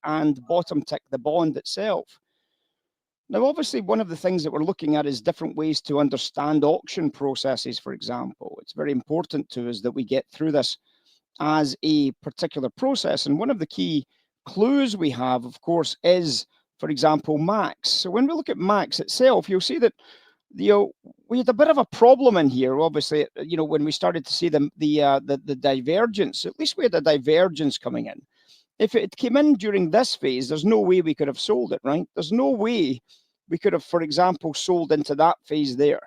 and bottom tick the bond itself. Now, obviously, one of the things that we're looking at is different ways to understand auction processes, for example. It's very important to us that we get through this as a particular process. And one of the key clues we have, of course, is, for example, max. So when we look at max itself, you'll see that we had a bit of a problem in here. Obviously, when we started to see the divergence, at least we had a divergence coming in. If it came in during this phase, there's no way we could have sold it, right? There's no way we could have, for example, sold into that phase there.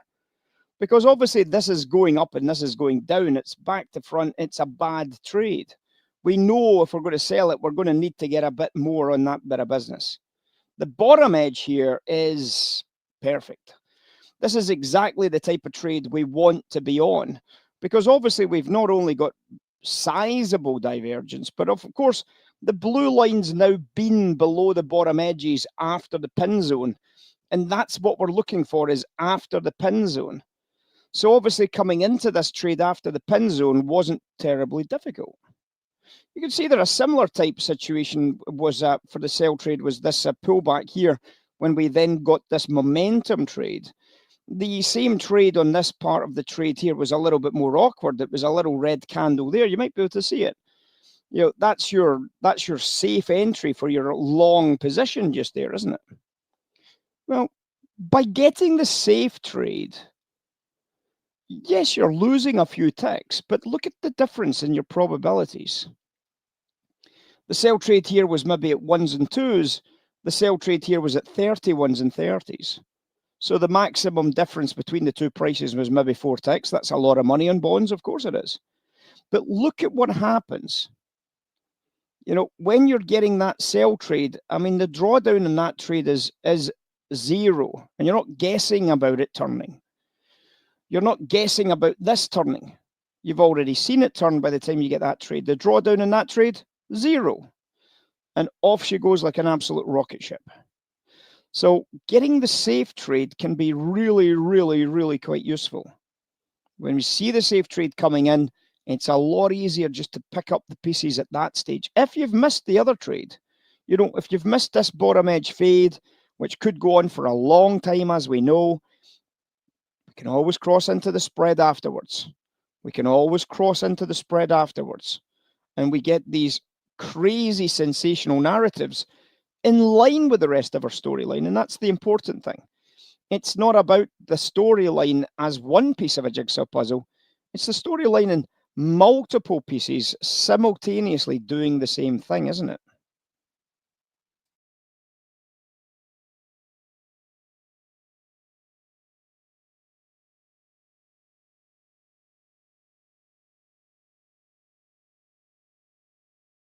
Because obviously this is going up and this is going down. It's back to front. It's a bad trade. We know if we're going to sell it, we're going to need to get a bit more on that bit of business. The bottom edge here is perfect. This is exactly the type of trade we want to be on, because obviously we've not only got sizable divergence, but of course, the blue line's now been below the bottom edges after the pin zone. And that's what we're looking for, is after the pin zone. So obviously coming into this trade after the pin zone wasn't terribly difficult. You can see that a similar type situation was for the sell trade was this pullback here, when we then got this momentum trade. The same trade on this part of the trade here was a little bit more awkward. It was a little red candle there. You might be able to see it. That's your safe entry for your long position just there, isn't it? Well, by getting the safe trade, yes, you're losing a few ticks, but look at the difference in your probabilities. The sell trade here was maybe at 1s and 2s. The sell trade here was at 30 1s and 30s. So the maximum difference between the two prices was maybe 4 ticks. That's a lot of money on bonds, of course it is. But look at what happens. When you're getting that sell trade, I mean, the drawdown in that trade is 0, and you're not guessing about it turning. You're not guessing about this turning. You've already seen it turn by the time you get that trade. The drawdown in that trade, 0. And off she goes like an absolute rocket ship. So getting the safe trade can be really, really, really quite useful. When we see the safe trade coming in, it's a lot easier just to pick up the pieces at that stage. If you've missed the other trade, if you've missed this bottom edge fade, which could go on for a long time, as we know, we can always cross into the spread afterwards. And we get these crazy sensational narratives in line with the rest of our storyline. And that's the important thing. It's not about the storyline as one piece of a jigsaw puzzle. It's the storyline in multiple pieces simultaneously doing the same thing, isn't it?